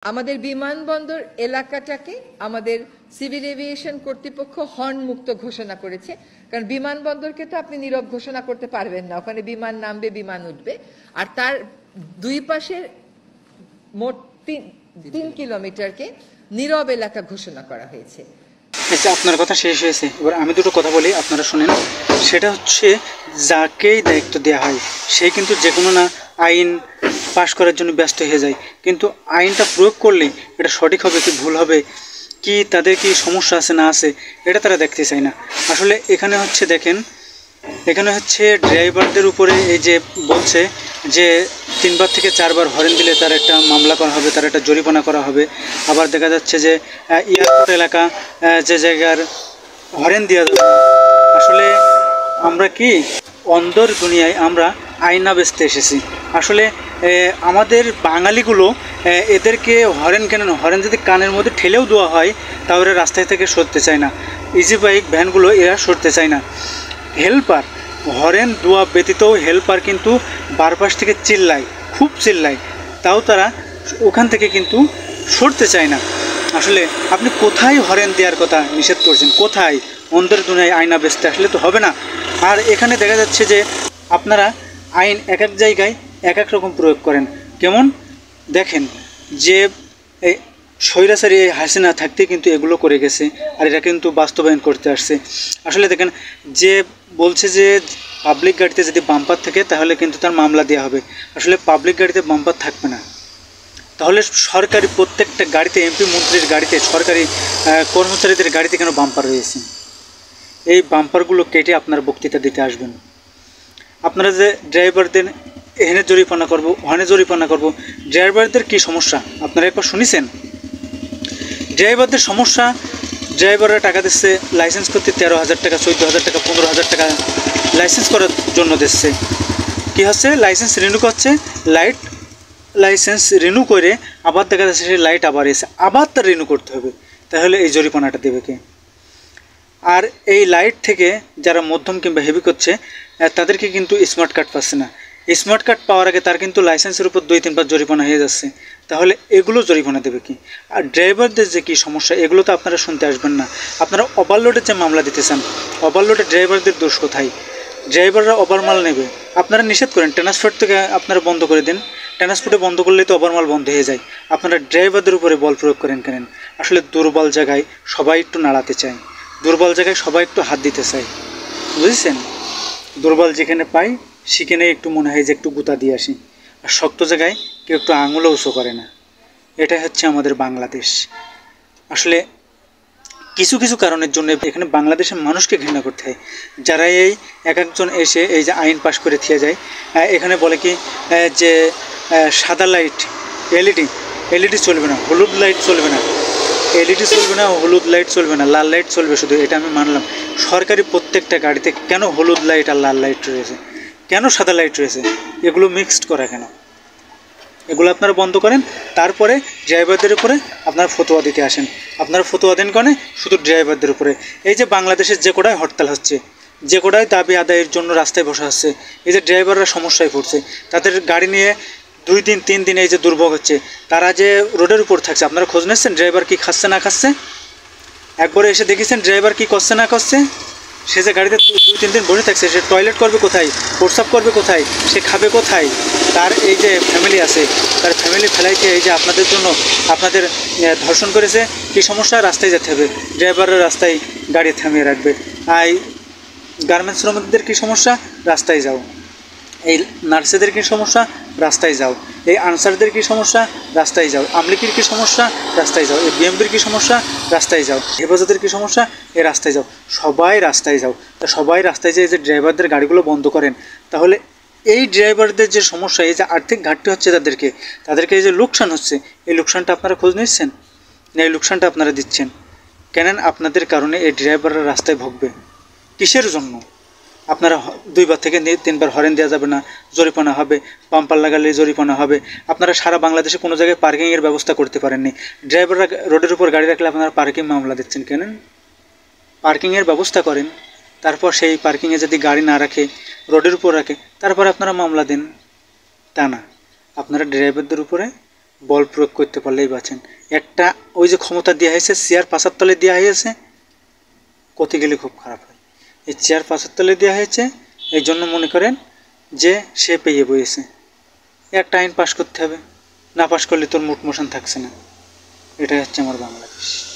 আমাদের বিমানবন্দর এলাকাটাকে আমাদের সিভিল এভিয়েশন কর্তৃপক্ষ হর্ন মুক্ত ঘোষণা করেছে। কারণ বিমানবন্দরকে তো আপনি নীরব ঘোষণা করতে পারবেন না, ওখানে বিমান নামবে, বিমান উঠবে। আর তার দুই পাশের মোট 3 কিলোমিটারকে নীরব এলাকা ঘোষণা করা হয়েছে। আচ্ছা, আপনার কথা শেষ হয়েছে, এবার আমি দুটো কথা বলি, আপনারা শুনেন। সেটা হচ্ছে, যাকেই দায়িত্ব দেওয়া হয় সে কিন্তু যে কোনো না আইন পাশ করার জন্য ব্যস্ত হয়ে যায়, কিন্তু আইনটা প্রয়োগ করলে এটা সঠিক হবে কি ভুল হবে, কি তাদের কি সমস্যা আছে না আছে, এটা তারা দেখতে চায় না। আসলে এখানে হচ্ছে দেখেন, এখানে হচ্ছে ড্রাইভারদের উপরে এই যে বলছে যে 3 বার থেকে 4 বার হরেন দিলে তার একটা মামলা করা হবে, তার একটা জরিমানা করা হবে। আবার দেখা যাচ্ছে যে এয়ারপোর্ট এলাকা যে জায়গার হরেন দেওয়া যাবে। আসলে আমরা কি অন্ধর দুনিয়ায় আমরা আয়না বেচতে এসেছি। আসলে আমাদের বাঙালিগুলো এদেরকে হরেন কেন, হরেন যদি কানের মধ্যে ঠেলেও দেওয়া হয় তাহলে রাস্তায় থেকে সরতে চায় না। ইজি বাইক ভ্যানগুলো এরা সরতে চায় না। হেল্পার হরেন দোয়া ব্যতীত হেল্পার কিন্তু বারপাশ থেকে চিল্লায়, খুব চিল্লায়, তাও তারা ওখান থেকে কিন্তু সরতে চায় না। আসলে আপনি কোথায় হরেন দেওয়ার কথা নিষেধ করছেন, কোথায়? অন্ধের দুনিয়ায় আয়না বেচতে আসলে তো হবে না। আর এখানে দেখা যাচ্ছে যে আপনারা আইন এক এক জায়গায় এক এক রকম প্রয়োগ করেন। কেমন দেখেন, যে এই স্বৈরাচারী হাসিনা থাকতে কিন্তু এগুলো করে গেছে, আর এরা কিন্তু বাস্তবায়ন করতে আসছে। আসলে দেখেন, যে বলছে যে পাবলিক গাড়িতে যদি বাম্পার থাকে তাহলে কিন্তু তার মামলা দেওয়া হবে। আসলে পাবলিক গাড়িতে বাম্পার থাকবে না, তাহলে সরকারি প্রত্যেকটা গাড়িতে, এমপি মন্ত্রীর গাড়িতে, সরকারি কর্মচারীদের গাড়িতে কেন বাম্পার রয়েছে? এই বাম্পারগুলো কেটে আপনার বক্তৃতা দিতে আসবেন। আপনারা যে ড্রাইভারদের এখানে জরিমানা করব, ওখানে জরিমানা করব, ড্রাইভারদের কি সমস্যা আপনারা একবার শুনেছেন? ড্রাইভারদের সমস্যা, ড্রাইভাররা টাকা দিচ্ছে লাইসেন্স করতে 13,000 টাকা, 14,000 টাকা, 15,000 টাকা লাইসেন্স করার জন্য দিচ্ছে। কী হচ্ছে? লাইসেন্স রিনিউ করছে, লাইসেন্স রিনিউ করে আবার দেখা যাচ্ছে সেই লাইট আবার এসে আবার তার রিনিউ করতে হবে। তাহলে এই জরিমানাটা দেবে কে? আর এই লাইট থেকে যারা মধ্যম কিংবা হেভি করছে তাদেরকে কিন্তু স্মার্ট কার্ড পাচ্ছে না। স্মার্ট কার্ড পাওয়ার আগে তার কিন্তু লাইসেন্সের উপর 2-3 বার জরিমানা হয়ে যাচ্ছে। তাহলে এগুলো জরিমানা দেবে কি? আর ড্রাইভারদের যে কী সমস্যা, এগুলো তো আপনারা শুনতে আসবেন না। আপনারা ওভারলোডের যে মামলা দিতে চান, ওভারলোডে ড্রাইভারদের দোষ কোথায়? ড্রাইভাররা ওভারমাল নেবে, আপনারা নিষেধ করেন, ট্রান্সপোর্ট থেকে আপনারা বন্ধ করে দেন। ট্রান্সপোর্টে বন্ধ করলেই তো ওভারমাল বন্ধ হয়ে যায়। আপনারা ড্রাইভারদের উপরে বল প্রয়োগ করেন কেন? আসলে দুর্বল জায়গায় সবাই একটু নাড়াতে চায়, দুর্বল জায়গায় সবাই একটু হাত দিতে চায়, বুঝেছেন? দুর্বল যেখানে পাই সেখানে একটু মনে হয় যে একটু গুঁতা দিয়ে আসি, আর শক্ত জায়গায় কেউ একটু আঙুলও উঁচু করে না। এটাই হচ্ছে আমাদের বাংলাদেশ। আসলে কিছু কিছু কারণের জন্য এখানে বাংলাদেশের মানুষকে ঘৃণা করতে হয়। যারা এই এক একজন এসে এই যে আইন পাশ করে থিয়ে যায়, এখানে বলে কি যে সাদা লাইট, এলইডি চলবে না, হলুদ লাইট চলবে না, এলইডি চলবে না, হলুদ লাইট চলবে না, লাল লাইট চলবে শুধু। এটা আমি মানলাম। সরকারি প্রত্যেকটা গাড়িতে কেন হলুদ লাইট আর লাল লাইট রয়েছে, কেন সাদা লাইট রয়েছে? এগুলো মিক্সড করা কেন? এগুলো আপনারা বন্ধ করেন, তারপরে ড্রাইভারদের উপরে আপনারা ফতোয়া দিতে আসেন। আপনারা ফতোয়া দেন কেন? শুধু ড্রাইভারদের উপরে। এই যে বাংলাদেশের যে কোটায় হরতাল হচ্ছে, যে কোটায় দাবি আদায়ের জন্য রাস্তায় বসা হচ্ছে, এই যে ড্রাইভাররা সমস্যায় পড়ছে, তাদের গাড়ি নিয়ে 2 দিন 3 দিন এই যে দুর্ভোগ হচ্ছে, তারা যে রোডের উপর থাকছে, আপনারা খোঁজ নিচ্ছেন ড্রাইভার কি খাচ্ছে না খাচ্ছে? একবারে এসে দেখেছেন ড্রাইভার কি করছে না করছে? সে যে গাড়িতে 2-3 দিন বসে থাকছে, সে টয়লেট করবে কোথায়, প্রস্রাব করবে কোথায়, সে খাবে কোথায়? তার এই যে ফ্যামিলি আছে, তার ফ্যামিলি ফেলাইতে এই যে আপনাদের জন্য আপনাদের ধর্ষণ করেছে, কী সমস্যা? রাস্তায় যেতে হবে, ড্রাইভাররা রাস্তায় গাড়ি থামিয়ে রাখবে। আর গার্মেন্টস শ্রমিকদের কী সমস্যা? রাস্তায় যাও। এই নার্সেদের কী সমস্যা? রাস্তায় যাও। এই আনসারদের কী সমস্যা? রাস্তায় যাও। আমলিকির কী সমস্যা? রাস্তায় যাও। এই বিএমপির কী সমস্যা? রাস্তায় যাও। হেফাজতের কী সমস্যা? এই রাস্তায় যাও। সবাই রাস্তায় যাও। তা সবাই রাস্তায় যেয়ে যে ড্রাইভারদের গাড়িগুলো বন্ধ করেন, তাহলে এই ড্রাইভারদের যে সমস্যা, এই যে আর্থিক ঘাটতি হচ্ছে তাদেরকে এই যে লোকসান হচ্ছে, এই লোকসানটা আপনারা খোঁজ নিচ্ছেন না? এই লোকসানটা আপনারা দিচ্ছেন কেন? আপনাদের কারণে এই ড্রাইভাররা রাস্তায় ভোগবে। কিসের জন্য? আপনারা 2 বার থেকে 3 বার হরেন দেওয়া যাবে না, জরিমানা হবে, বাম্পার লাগালে জরিমানা হবে। আপনারা সারা বাংলাদেশে কোনো জায়গায় পার্কিংয়ের ব্যবস্থা করতে পারেননি। ড্রাইভাররা রোডের উপর গাড়ি রাখলে আপনারা পার্কিং মামলা দিচ্ছেন কেন? পার্কিংয়ের ব্যবস্থা করেন, তারপর সেই পার্কিংয়ে যদি গাড়ি না রাখে, রোডের উপর রাখে, তারপর আপনারা মামলা দেন। তা না, আপনারা ড্রাইভারদের উপরে বল প্রয়োগ করতে পারলেই বাঁচেন। একটা ওই যে ক্ষমতা দেওয়া হয়েছে চেয়ার পাশার তলে দেওয়া হয়েছে, করতে গেলে খুব খারাপ হয়। এই চেয়ার পাশার তলে দেওয়া হয়েছে, এই জন্য মনে করেন যে সে পেয়ে বইয়েছে। একটা আইন পাশ করতে হবে, না পাশ করলে তোর মুট মোশন থাকছে না। এটাই হচ্ছে আমার বাংলাদেশ।